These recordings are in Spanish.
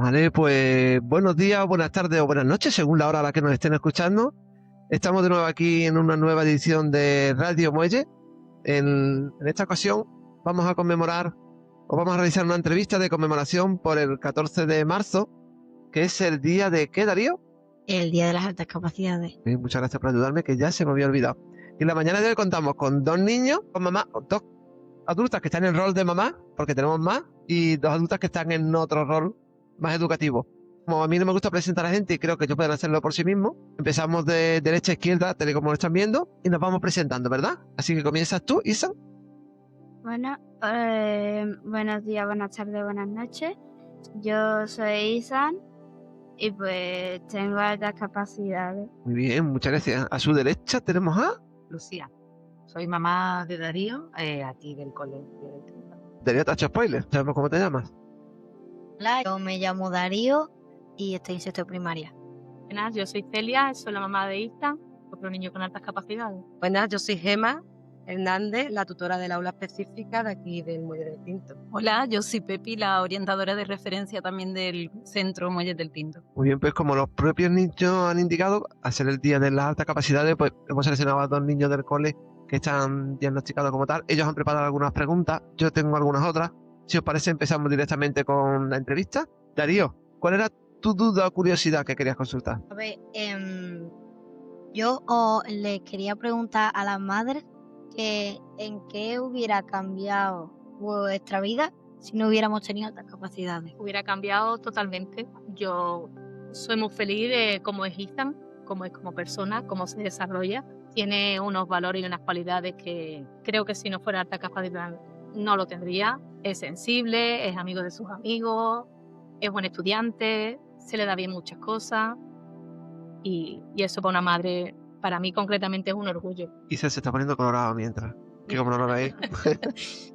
Vale, pues buenos días, buenas tardes o buenas noches, según la hora a la que nos estén escuchando. Estamos de nuevo aquí en una nueva edición de Radio Muelle. En esta ocasión vamos a conmemorar o vamos a realizar una entrevista de conmemoración por el 14 de marzo, que es el día de ¿qué, Darío? El Día de las Altas Capacidades. Muchas gracias por ayudarme, que ya se me había olvidado. Y en la mañana de hoy contamos con dos niños, con mamá, dos adultas que están en el rol de mamá, porque tenemos más, y dos adultas que están en otro rol más educativo. Como a mí no me gusta presentar a la gente y creo que ellos pueden hacerlo por sí mismos, empezamos de derecha a izquierda, tal y como lo están viendo, y nos vamos presentando, ¿verdad? Así que comienzas tú, Isa. Bueno, buenos días, buenas tardes, buenas noches. Yo soy Isan y pues tengo altas capacidades. Muy bien, muchas gracias. A su derecha tenemos a Lucía, soy mamá de Darío, aquí del colegio. Darío, te ha hecho spoiler, sabemos cómo te llamas. Hola, yo me llamo Darío y estoy en sexto de primaria. Buenas, yo soy Celia, soy la mamá de Ista, otro niño con altas capacidades. Buenas, yo soy Gema Hernández, la tutora del aula específica de aquí del Muelle del Tinto. Hola, yo soy Pepi, la orientadora de referencia también del Centro Muelles del Tinto. Muy bien, pues como los propios niños han indicado, al ser el día de las altas capacidades, pues hemos seleccionado a dos niños del cole que están diagnosticados como tal. Ellos han preparado algunas preguntas, yo tengo algunas otras. Si os parece, empezamos directamente con la entrevista. Darío, ¿cuál era tu duda o curiosidad que querías consultar? A ver, yo le quería preguntar a las madres que en qué hubiera cambiado vuestra vida si no hubiéramos tenido altas capacidades. Hubiera cambiado totalmente. Yo soy muy feliz de cómo es Ethan, cómo es como persona, cómo se desarrolla. Tiene unos valores y unas cualidades que creo que si no fuera alta capacidad no lo tendría. Es sensible, es amigo de sus amigos, es buen estudiante, se le da bien muchas cosas y eso para una madre, para mí concretamente es un orgullo. Isa se está poniendo colorado mientras, que como no lo veis.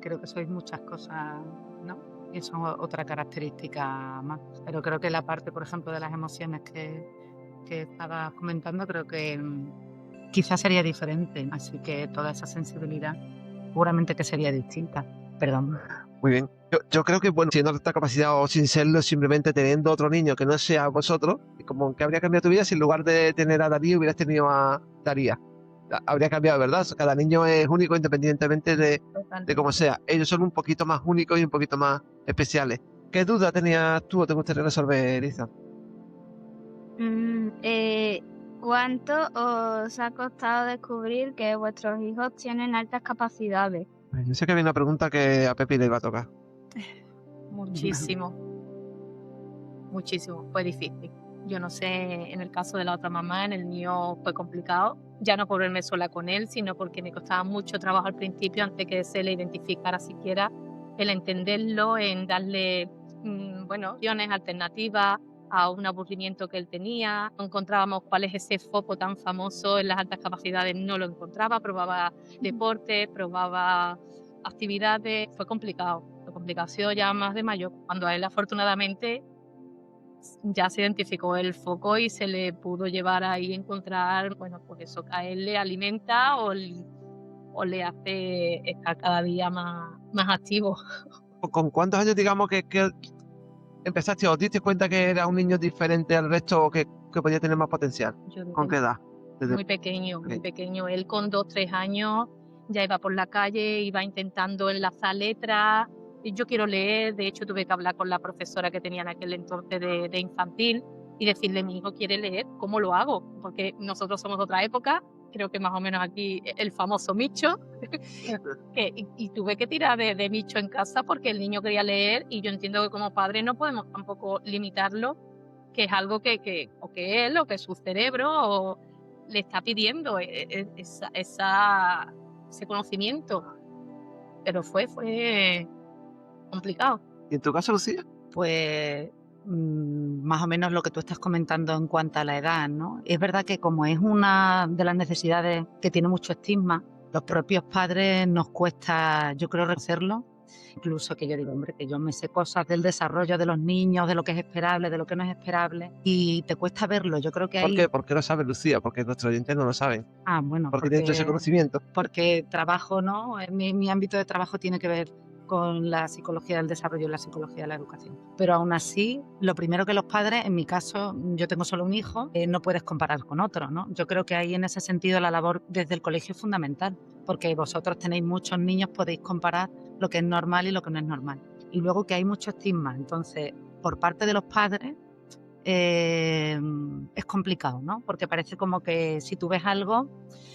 Creo que sois muchas cosas, ¿no? Y eso es otra característica más. Pero creo que la parte, por ejemplo, de las emociones que estabas comentando, creo que quizás sería diferente. Así que toda esa sensibilidad seguramente que sería distinta. Perdón. Muy bien. Yo creo que, bueno, siendo alta capacidad o sin serlo, simplemente teniendo otro niño que no sea vosotros, como que habría cambiado tu vida si en lugar de tener a Darío hubieras tenido a Daría. Habría cambiado, ¿verdad? Cada niño es único independientemente de cómo sea. Ellos son un poquito más únicos y un poquito más especiales. ¿Qué duda tenías tú o te gustaría resolver, Isa? ¿Cuánto os ha costado descubrir que vuestros hijos tienen altas capacidades? Yo sé que había una pregunta que a Pepi le iba a tocar. Muchísimo. Muchísimo. Fue difícil. Yo no sé, en el caso de la otra mamá, en el mío fue complicado. Ya no por verme sola con él, sino porque me costaba mucho trabajo al principio, antes que se le identificara siquiera, el entenderlo, en darle, opciones alternativas a un aburrimiento que él tenía. No encontrábamos cuál es ese foco tan famoso en las altas capacidades, no lo encontraba. Probaba deporte, probaba actividades. Fue complicado. La complicación ya más de mayor, cuando a él afortunadamente ya se identificó el foco y se le pudo llevar ahí a encontrar, bueno, pues eso que a él le alimenta o le hace estar cada día más activo. ¿Con cuántos años, digamos, que empezaste o os diste cuenta que era un niño diferente al resto o que podía tener más potencial? ¿Con qué edad? Muy pequeño, muy pequeño. Él con 2, 3 años ya iba por la calle, iba intentando enlazar letras. Yo quiero leer, de hecho tuve que hablar con la profesora que tenía en aquel entonces de infantil y decirle, mi hijo quiere leer, ¿cómo lo hago? Porque nosotros somos de otra época, creo que más o menos aquí el famoso Micho, y tuve que tirar de Micho en casa porque el niño quería leer y yo entiendo que como padres no podemos tampoco limitarlo, que es algo que él o que su cerebro le está pidiendo ese conocimiento, pero fue complicado. ¿Y en tu caso, Lucía? Pues más o menos lo que tú estás comentando en cuanto a la edad, ¿no? Es verdad que como es una de las necesidades que tiene mucho estigma, los propios padres nos cuesta, yo creo, reconocerlo. Incluso que yo digo, hombre, que yo me sé cosas del desarrollo de los niños, de lo que es esperable, de lo que no es esperable, y te cuesta verlo. Yo creo que ¿Por qué? ¿Por qué lo sabe Lucía? Porque nuestros oyentes no lo saben. Ah, bueno. Porque tienen ese conocimiento. Porque trabajo, ¿no? Mi ámbito de trabajo tiene que ver con la psicología del desarrollo y la psicología de la educación. Pero aún así, lo primero que los padres, en mi caso, yo tengo solo un hijo, no puedes comparar con otro, ¿no? Yo creo que ahí en ese sentido la labor desde el colegio es fundamental, porque vosotros tenéis muchos niños, podéis comparar lo que es normal y lo que no es normal. Y luego que hay mucho estigma, entonces, por parte de los padres, es complicado, ¿no? Porque parece como que si tú ves algo,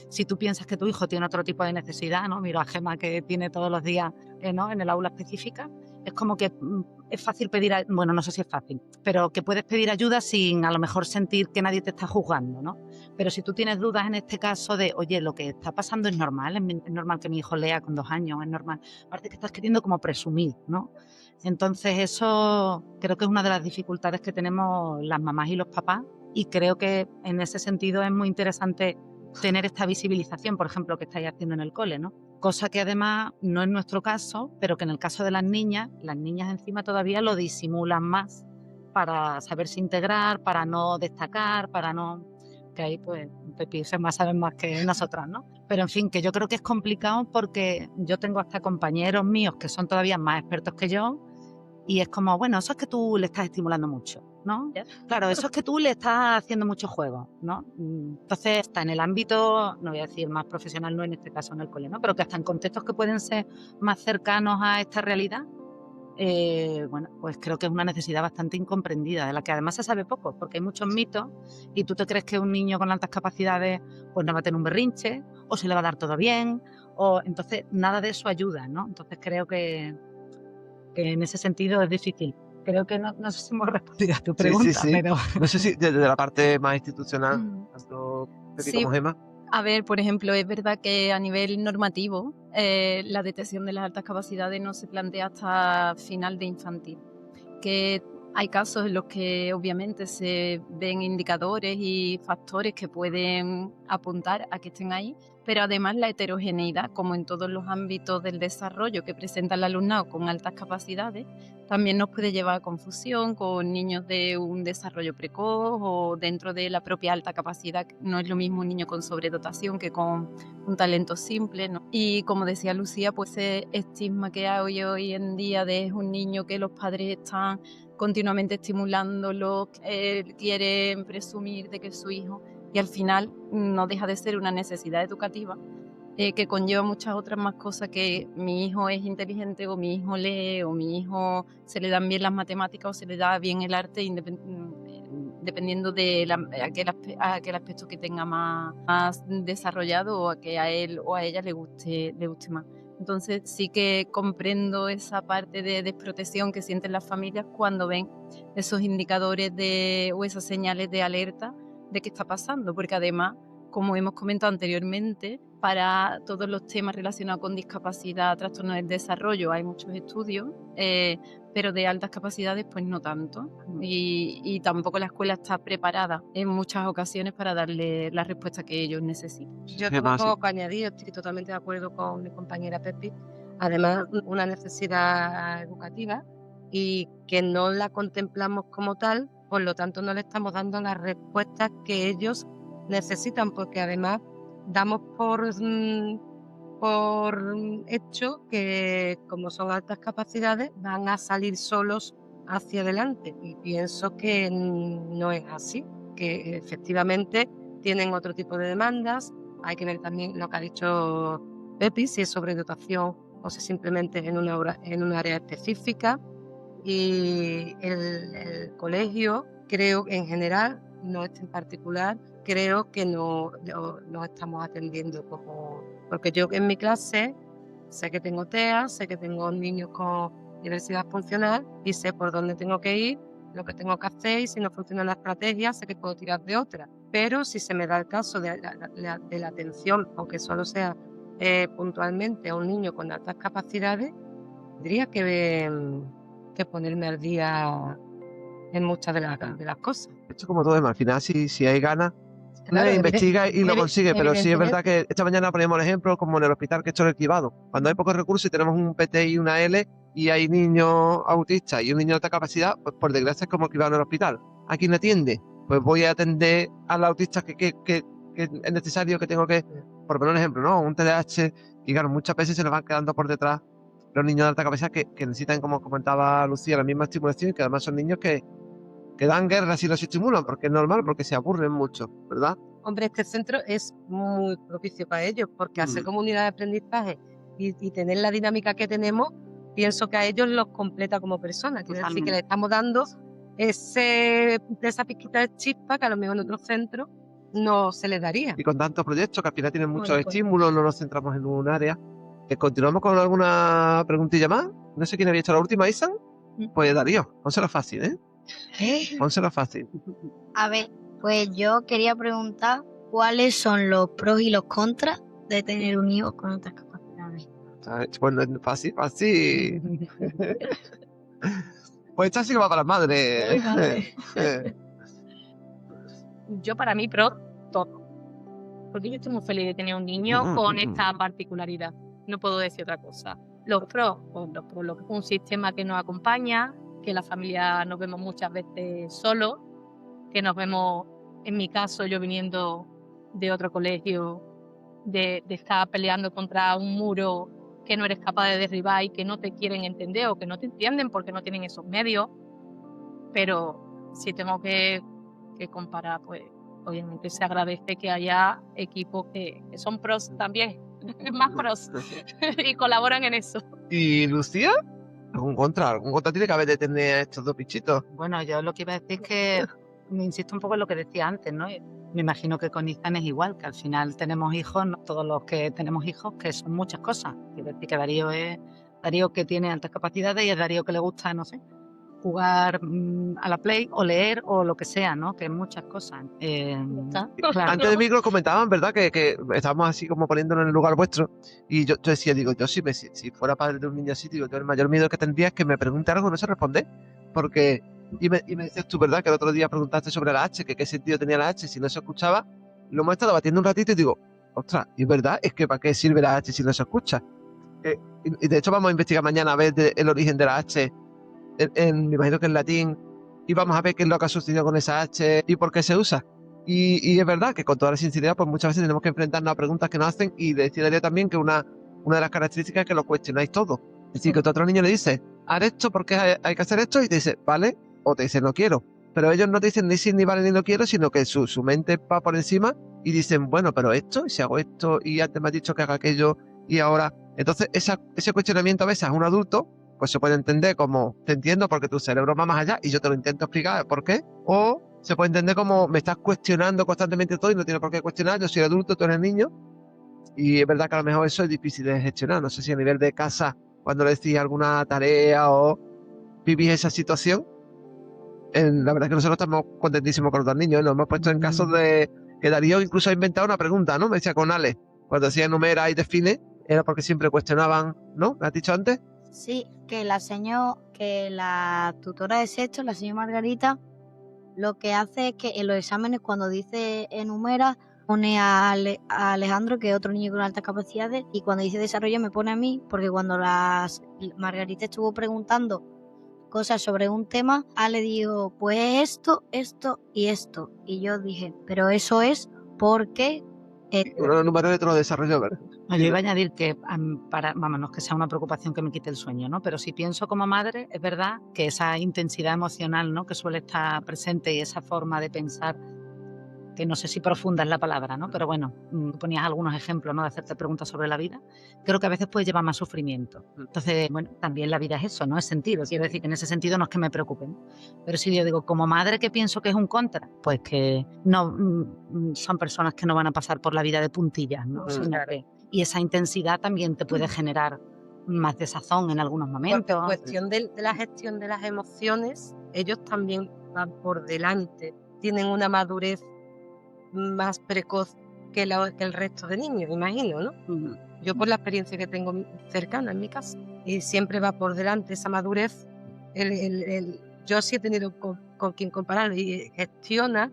si tú piensas que tu hijo tiene otro tipo de necesidad, ¿no? Miro a Gemma que tiene todos los días, ¿no? En el aula específica, es como que es fácil pedir, bueno, no sé si es fácil, pero que puedes pedir ayuda sin a lo mejor sentir que nadie te está juzgando, ¿no? Pero si tú tienes dudas en este caso de, oye, lo que está pasando es normal que mi hijo lea con 2 años, es normal, parece que estás queriendo como presumir, ¿no? Entonces eso creo que es una de las dificultades que tenemos las mamás y los papás, y creo que en ese sentido es muy interesante tener esta visibilización, por ejemplo, que estáis haciendo en el cole, ¿no? Cosa que además no es nuestro caso, pero que en el caso de las niñas encima todavía lo disimulan más para saberse integrar, para no destacar, para no... que ahí pues Pepi se más saben más que nosotras, ¿no? Pero en fin, que yo creo que es complicado porque yo tengo hasta compañeros míos que son todavía más expertos que yo, y es como, bueno, eso es que tú le estás estimulando mucho, ¿no? Claro, eso es que tú le estás haciendo mucho juego, ¿no? Entonces, está en el ámbito, no voy a decir más profesional, no en este caso en el cole, ¿no? Pero que hasta en contextos que pueden ser más cercanos a esta realidad, bueno, pues creo que es una necesidad bastante incomprendida, de la que además se sabe poco, porque hay muchos mitos y tú te crees que un niño con altas capacidades pues no va a tener un berrinche, o se le va a dar todo bien, o entonces nada de eso ayuda, ¿no? Entonces creo que en ese sentido es difícil. Creo que no sé si hemos respondido a tu pregunta, sí. pero... No sé si desde la parte más institucional, Mm. tanto Pepi Sí. como Gemma. A ver, por ejemplo, es verdad que a nivel normativo la detección de las altas capacidades no se plantea hasta final de infantil, que hay casos en los que obviamente se ven indicadores y factores que pueden apuntar a que estén ahí, pero además la heterogeneidad, como en todos los ámbitos del desarrollo que presenta el alumnado con altas capacidades, también nos puede llevar a confusión con niños de un desarrollo precoz o dentro de la propia alta capacidad. No es lo mismo un niño con sobredotación que con un talento simple, ¿no? Y como decía Lucía, pues ese estigma que hay hoy en día de es un niño que los padres están continuamente estimulándolo, quieren presumir de que es su hijo, y al final no deja de ser una necesidad educativa que conlleva muchas otras más cosas, que mi hijo es inteligente o mi hijo lee o mi hijo se le dan bien las matemáticas o se le da bien el arte, dependiendo de aquel aspecto que tenga más desarrollado, o a que a él o a ella le guste más. Entonces sí que comprendo esa parte de desprotección que sienten las familias cuando ven esos indicadores o esas señales de alerta de qué está pasando, porque además, como hemos comentado anteriormente, para todos los temas relacionados con discapacidad, trastornos del desarrollo, hay muchos estudios, pero de altas capacidades pues no tanto, y tampoco la escuela está preparada en muchas ocasiones para darle la respuesta que ellos necesitan. Yo ¿Qué tengo más? poco que añadir, estoy totalmente de acuerdo con mi compañera Pepi. Además, una necesidad educativa y que no la contemplamos como tal, por lo tanto no le estamos dando las respuestas que ellos necesitan, porque además damos por hecho que como son altas capacidades van a salir solos hacia adelante, y pienso que no es así, que efectivamente tienen otro tipo de demandas. Hay que ver también lo que ha dicho Pepi, si es sobredotación o si simplemente es en un área específica. Y el colegio, creo en general, no este en particular, creo que no estamos atendiendo como... Porque yo en mi clase sé que tengo TEA, sé que tengo niños con diversidad funcional y sé por dónde tengo que ir, lo que tengo que hacer, y si no funciona la estrategia, sé que puedo tirar de otra. Pero si se me da el caso de la atención, aunque solo sea puntualmente a un niño con altas capacidades, tendría que ponerme al día en muchas de las cosas. Esto es como todo, al final si hay ganas, Claro, investiga y lo consigue, pero sí es verdad evidentemente. que esta mañana poníamos el ejemplo como en el hospital, que esto es el cribado. Cuando hay pocos recursos y tenemos un PT y una L y hay niños autistas y un niño de alta capacidad, pues por desgracia es como el cribado en el hospital. ¿A quién atiende? Pues voy a atender al autista que es necesario, que tengo que, por poner un ejemplo, ¿no? Un TDAH, y claro, muchas veces se nos van quedando por detrás los niños de alta capacidad que necesitan, como comentaba Lucía, la misma estimulación y que además son niños que dan guerra si los estimulan, porque es normal, porque se aburren mucho, ¿verdad? Hombre, este centro es muy propicio para ellos, porque hacer comunidad de aprendizaje y tener la dinámica que tenemos, pienso que a ellos los completa como personas. Quiere decir que le estamos dando esa pizquita de chispa que a lo mejor en otros centros no se les daría. Y con tantos proyectos que al final tienen muchos Bueno, pues. estímulos, no nos centramos en un área. ¿Continuamos con alguna preguntilla más? No sé quién había hecho la última, Isan. Pues Darío, pónselo fácil, ¿eh? Pónselo fácil. A ver, pues yo quería preguntar cuáles son los pros y los contras de tener un hijo con otras capacidades. Bueno, fácil, fácil. Pues esta sí que va para las madres. Ay, madre. Yo para mí pro todo. Porque yo estoy muy feliz de tener un niño con esta particularidad. No puedo decir otra cosa. Los pros, pues un sistema que nos acompaña, que la familia nos vemos muchas veces solos, que nos vemos, en mi caso, yo viniendo de otro colegio, de estar peleando contra un muro que no eres capaz de derribar y que no te quieren entender o que no te entienden porque no tienen esos medios. Pero si tengo que comparar, pues obviamente se agradece que haya equipos que son pros también, más pros, y colaboran en eso. ¿Y Lucía? ¿Algún contra? ¿Algún contra tiene que haber de tener a estos dos bichitos? Bueno, yo lo que iba a decir es que me insisto un poco en lo que decía antes, ¿no? Me imagino que con Izan es igual, que al final tenemos hijos, no todos los que tenemos hijos, que son muchas cosas. Quiero decir que Darío es Darío que tiene altas capacidades y es Darío que le gusta, no sé, jugar a la Play o leer o lo que sea, ¿no? Que es muchas cosas. Claro. Antes de micro comentaban, ¿verdad? Que estábamos así como poniéndonos en el lugar vuestro. Y yo decía, digo, yo si fuera padre de un niño así, digo, yo el mayor miedo que tendría es que me pregunte algo y no sé responder. Porque, y me dices tú, ¿verdad? Que el otro día preguntaste sobre la H, que qué sentido tenía la H si no se escuchaba. Lo hemos estado batiendo un ratito y digo, ostras, y es verdad, es que ¿para qué sirve la H si no se escucha? Y de hecho vamos a investigar mañana a ver el origen de la H. Me imagino que en latín, y vamos a ver qué es lo que ha sucedido con esa H y por qué se usa. Y es verdad que con toda la sinceridad, pues muchas veces tenemos que enfrentarnos a preguntas que nos hacen y decidiría también que una de las características es que lo cuestionáis todo. Es decir, que tú a otro niño le dices, haz esto porque hay que hacer esto y te dice, vale, o te dice, no quiero. Pero ellos no te dicen ni sí, ni vale, ni no quiero, sino que su mente va por encima y dicen, bueno, pero esto, y si hago esto y antes me has dicho que haga aquello y ahora... Entonces ese cuestionamiento a veces a un adulto pues se puede entender como, te entiendo porque tu cerebro va más allá y yo te lo intento explicar por qué, o se puede entender como, me estás cuestionando constantemente todo y no tiene por qué cuestionar, yo soy adulto, tú eres niño, y es verdad que a lo mejor eso es difícil de gestionar, no sé si a nivel de casa, cuando le decís alguna tarea o vivís esa situación, la verdad es que nosotros estamos contentísimos con los dos niños, nos hemos puesto en casos de que Darío incluso ha inventado una pregunta, ¿no? Me decía con Ale, cuando decía enumera y define, era porque siempre cuestionaban, ¿no? ¿Me has dicho antes? Sí, que la tutora de sexto, la señora Margarita, lo que hace es que en los exámenes cuando dice enumera pone a Alejandro, que es otro niño con altas capacidades, y cuando dice desarrollo me pone a mí, porque cuando Margarita estuvo preguntando cosas sobre un tema, Ale dijo, pues esto y esto. Y yo dije, pero eso es porque... Uno número de otro desarrollo, ¿verdad? Yo iba a añadir que, no es que sea una preocupación que me quite el sueño, ¿no? Pero si pienso como madre, es verdad que esa intensidad emocional, ¿no? Que suele estar presente y esa forma de pensar, que no sé si profunda es la palabra, ¿no? Pero bueno, ponías algunos ejemplos, ¿no? De hacerte preguntas sobre la vida. Creo que a veces puede llevar más sufrimiento. Entonces, bueno, también la vida es eso, ¿no? Es sentido. Quiero decir que en ese sentido no es que me preocupen. Pero si yo digo, como madre, ¿qué pienso que es un contra? Pues que no son personas que no van a pasar por la vida de puntillas, ¿no? Y esa intensidad también te puede generar más desazón en algunos momentos. Por cuestión de la gestión de las emociones, ellos también van por delante, tienen una madurez más precoz que el resto de niños, imagino, ¿no? Yo por la experiencia que tengo cercana en mi casa, y siempre va por delante esa madurez. Yo sí he tenido con quien compararlo y gestiona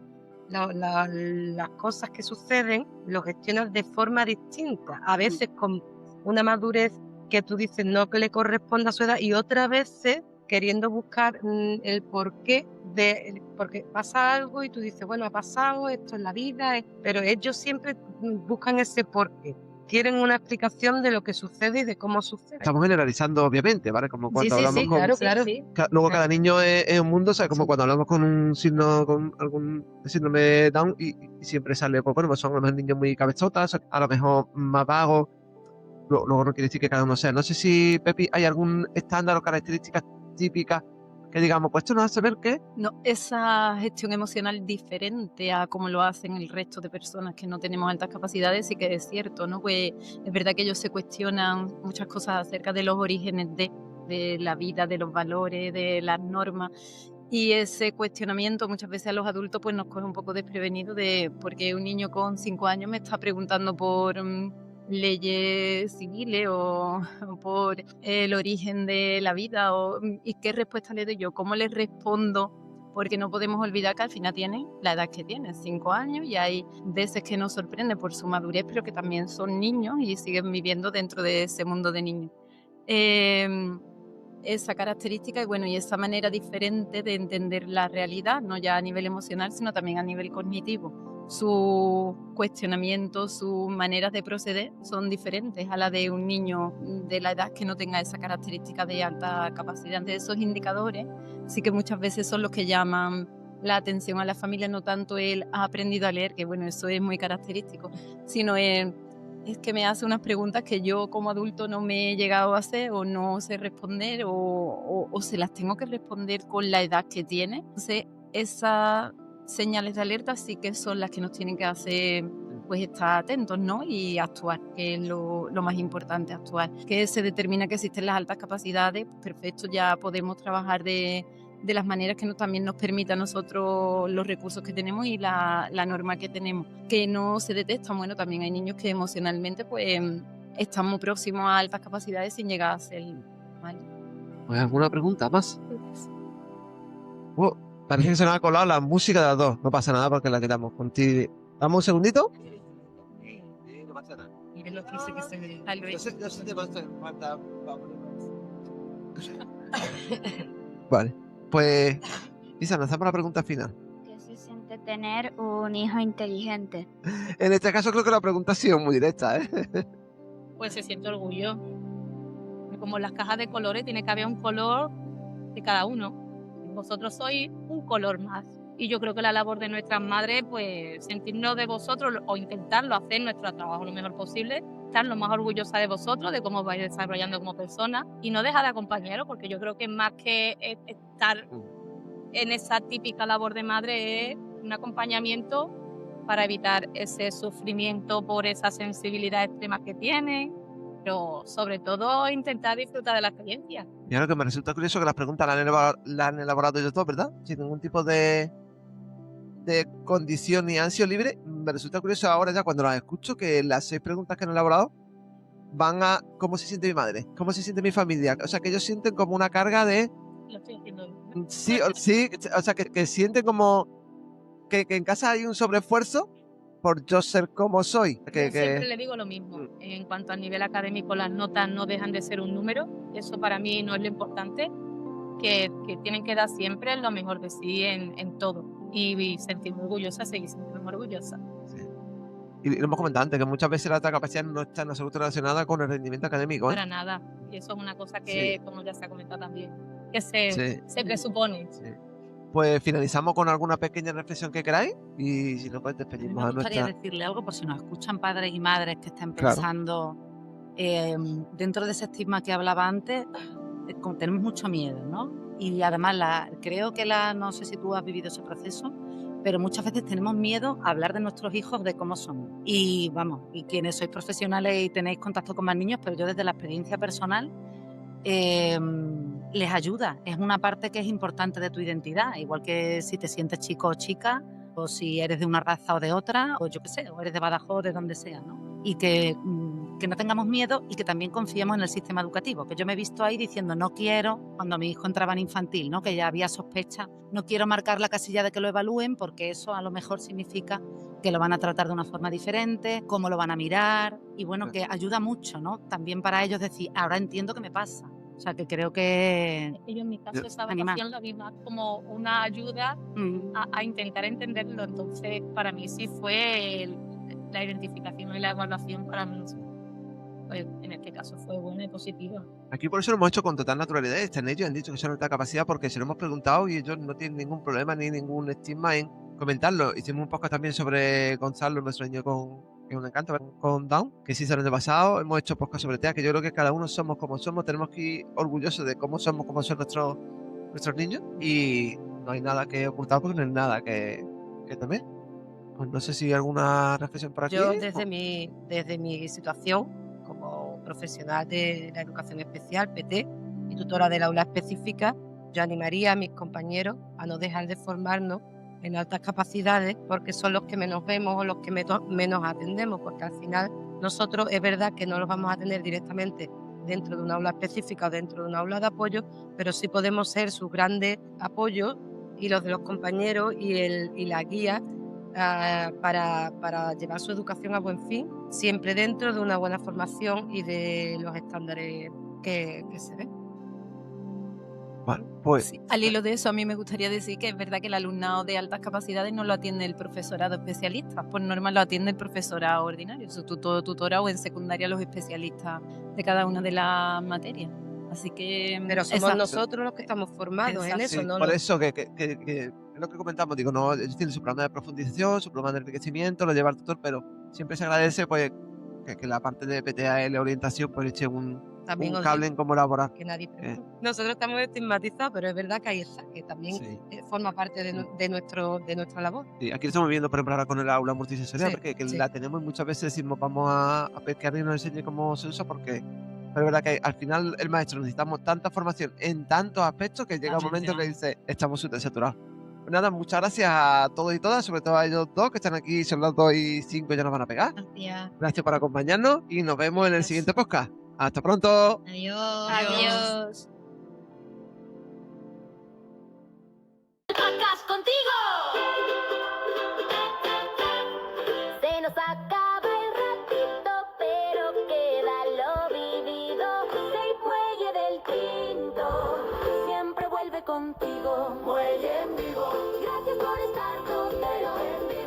las cosas que suceden, lo gestionas de forma distinta, a veces con una madurez que tú dices no que le corresponda a su edad y otras veces queriendo buscar el porqué porque pasa algo y tú dices, bueno, ha pasado, esto es la vida, pero ellos siempre buscan ese porqué. quieren una explicación de lo que sucede y de cómo sucede. Estamos generalizando, obviamente, ¿vale? Como cuando sí, hablamos sí, con... claro, Sí, claro. sí. Luego cada niño es un mundo, o sea, como cuando hablamos con un signo, con algún síndrome de Down y siempre sale, pues bueno, pues son a lo mejor niños muy cabezotas, a lo mejor más vagos, luego no quiere decir que cada uno sea. No sé si, Pepi, hay algún estándar o características típicas que digamos, pues esto nos hace ver que... No, esa gestión emocional diferente a como lo hacen el resto de personas que no tenemos altas capacidades, sí que es cierto, ¿no? Pues es verdad que ellos se cuestionan muchas cosas acerca de los orígenes de la vida, de los valores, de las normas. Y ese cuestionamiento muchas veces a los adultos pues nos coge un poco desprevenido porque un niño con 5 años me está preguntando por leyes civiles o por el origen de la vida y qué respuesta le doy yo, cómo le respondo, porque no podemos olvidar que al final tienen la edad que tienen, 5 años, y hay veces que nos sorprende por su madurez, pero que también son niños y siguen viviendo dentro de ese mundo de niños. Esa característica y esa manera diferente de entender la realidad, no ya a nivel emocional, sino también a nivel cognitivo. Sus cuestionamientos, sus maneras de proceder son diferentes a la de un niño de la edad que no tenga esa característica de alta capacidad. De esos indicadores sí que muchas veces son los que llaman la atención a la familia, no tanto él ha aprendido a leer, que eso es muy característico, sino es que me hace unas preguntas que yo como adulto no me he llegado a hacer o no sé responder o se las tengo que responder con la edad que tiene. Entonces, esas señales de alerta sí que son las que nos tienen que hacer pues estar atentos, ¿no? Y actuar, que es lo más importante, actuar. Que se determina que existen las altas capacidades, perfecto, ya podemos trabajar de las maneras que también nos permita a nosotros los recursos que tenemos y la norma que tenemos. Que no se detectan, también hay niños que emocionalmente pues están muy próximos a altas capacidades sin llegar a ser mal. Pues alguna pregunta más. Parece que se nos ha colado la música de las dos. No pasa nada porque la quedamos contigo. ¿Damos un segundito? Sí, no pasa nada. Y lo que dice que se... Tal vez. No sé si te falta... Vale, pues Isa, nos hacemos la pregunta final. ¿Qué se siente tener un hijo inteligente? En este caso creo que la pregunta ha sido muy directa, ¿eh? Pues se siente orgullo. Como en las cajas de colores tiene que haber un color de cada uno. Vosotros sois un color más. Y yo creo que la labor de nuestras madres, pues sentirnos de vosotros o intentarlo, hacer nuestro trabajo lo mejor posible, estar lo más orgullosa de vosotros, de cómo vais desarrollando como persona y no dejar de acompañaros, porque yo creo que más que estar en esa típica labor de madre es un acompañamiento para evitar ese sufrimiento por esa sensibilidad extrema que tienen, pero sobre todo intentar disfrutar de la experiencia. Y ahora que me resulta curioso que las preguntas las han elaborado ellos dos, ¿verdad? Sin ningún tipo de condición ni ansio libre. Me resulta curioso ahora ya cuando las escucho que las 6 preguntas que han elaborado van a cómo se siente mi madre, cómo se siente mi familia. O sea, que ellos sienten como una carga de... Lo estoy haciendo. Sí, o sea, que sienten como que en casa hay un sobreesfuerzo por yo ser como soy. Yo siempre le digo lo mismo. En cuanto al nivel académico, las notas no dejan de ser un número. Eso para mí no es lo importante. Que tienen que dar siempre lo mejor de sí en todo. Y sentirme orgullosa, seguir sintiéndome orgullosa. Sí. Y lo hemos comentado antes, que muchas veces la alta capacidad no está en absoluto relacionada con el rendimiento académico, ¿eh? Para nada. Y eso es una cosa que, Sí. como ya se ha comentado también, que se Sí. presupone. Sí. Pues finalizamos con alguna pequeña reflexión que queráis y si no, pues A mí despedimos me a gustaría nuestra... decirle algo por si nos escuchan padres y madres que estén Claro. pensando dentro de ese estigma que hablaba antes, como tenemos mucho miedo, ¿no? Y además creo que no sé si tú has vivido ese proceso, pero muchas veces tenemos miedo a hablar de nuestros hijos, de cómo son. Y vamos, y quienes sois profesionales y tenéis contacto con más niños, pero yo desde la experiencia personal les ayuda. Es una parte que es importante de tu identidad, igual que si te sientes chico o chica, o si eres de una raza o de otra, o yo qué sé, o eres de Badajoz o de donde sea, ¿no? Y que no tengamos miedo y que también confiemos en el sistema educativo, que yo me he visto ahí diciendo no quiero, cuando mi hijo entraba en infantil, ¿no? Que ya había sospecha, no quiero marcar la casilla de que lo evalúen porque eso a lo mejor significa que lo van a tratar de una forma diferente, cómo lo van a mirar y bueno, que ayuda mucho, ¿no? También para ellos decir, ahora entiendo qué me pasa. O sea, que creo que... Yo en mi caso esa Animar. evaluación la vi más como una ayuda a intentar entenderlo. Entonces, para mí sí fue la identificación y la evaluación para mí. pues en este caso fue buena y positiva. Aquí por eso lo hemos hecho con total naturalidad. Están ellos, han dicho que son de alta capacidad porque se lo hemos preguntado y ellos no tienen ningún problema ni ningún estigma en comentarlo. Hicimos un podcast también sobre Gonzalo, nuestro niño que es un encanto, con Down, que sí se el año pasado. Hemos hecho podcast sobre TEA, que yo creo que cada uno somos como somos. Tenemos que ir orgullosos de cómo somos, cómo son nuestros niños. Y no hay nada que ocultar porque no hay nada que temer. Pues no sé si hay alguna reflexión por aquí. Yo desde mi situación como profesional de la educación especial, PT, y tutora del aula específica, yo animaría a mis compañeros a no dejar de formarnos en altas capacidades porque son los que menos vemos o los que menos atendemos, porque al final nosotros es verdad que no los vamos a atender directamente dentro de un aula específica o dentro de un aula de apoyo, pero sí podemos ser sus grandes apoyos y los de los compañeros y la guía para llevar su educación a buen fin, siempre dentro de una buena formación y de los estándares que se ven. Vale, pues Sí, al hilo de eso, a mí me gustaría decir que es verdad que el alumnado de altas capacidades no lo atiende el profesorado especialista, por norma lo atiende el profesorado ordinario, su tutor, tutora o en secundaria los especialistas de cada una de las materias. Así que Pero somos exacto. nosotros los que estamos formados en Exacto. eso, sí, ¿no? por eso que es lo que comentamos, digo, no, ellos tienen su programa de profundización, su programa de enriquecimiento, lo lleva el tutor, pero siempre se agradece pues que la parte de PTAL orientación pues eche También un os cable digo en cómo elaborar. que nadie pregunta. Nosotros estamos estigmatizados, pero es verdad que que también Sí. forma parte de nuestra labor. Sí, aquí lo estamos viendo, por ejemplo, ahora con el aula multisensorial, Sí, porque que sí. la tenemos y muchas veces decimos vamos a pescar y nos enseñe cómo se usa, porque pero es verdad que al final el maestro necesitamos tanta formación en tantos aspectos que llega un momento que dice estamos súper saturados. Pues nada, muchas gracias a todos y todas, sobre todo a ellos dos que están aquí, son las 2:05 y ya nos van a pegar. Gracias. Gracias por acompañarnos y nos vemos en el siguiente podcast. Hasta pronto. Adiós. Adiós. Podcast contigo. Se nos acaba el ratito, pero queda lo vivido. El muelle del Tinto siempre vuelve contigo. Muelle en vivo. Gracias por estar donde lo envío.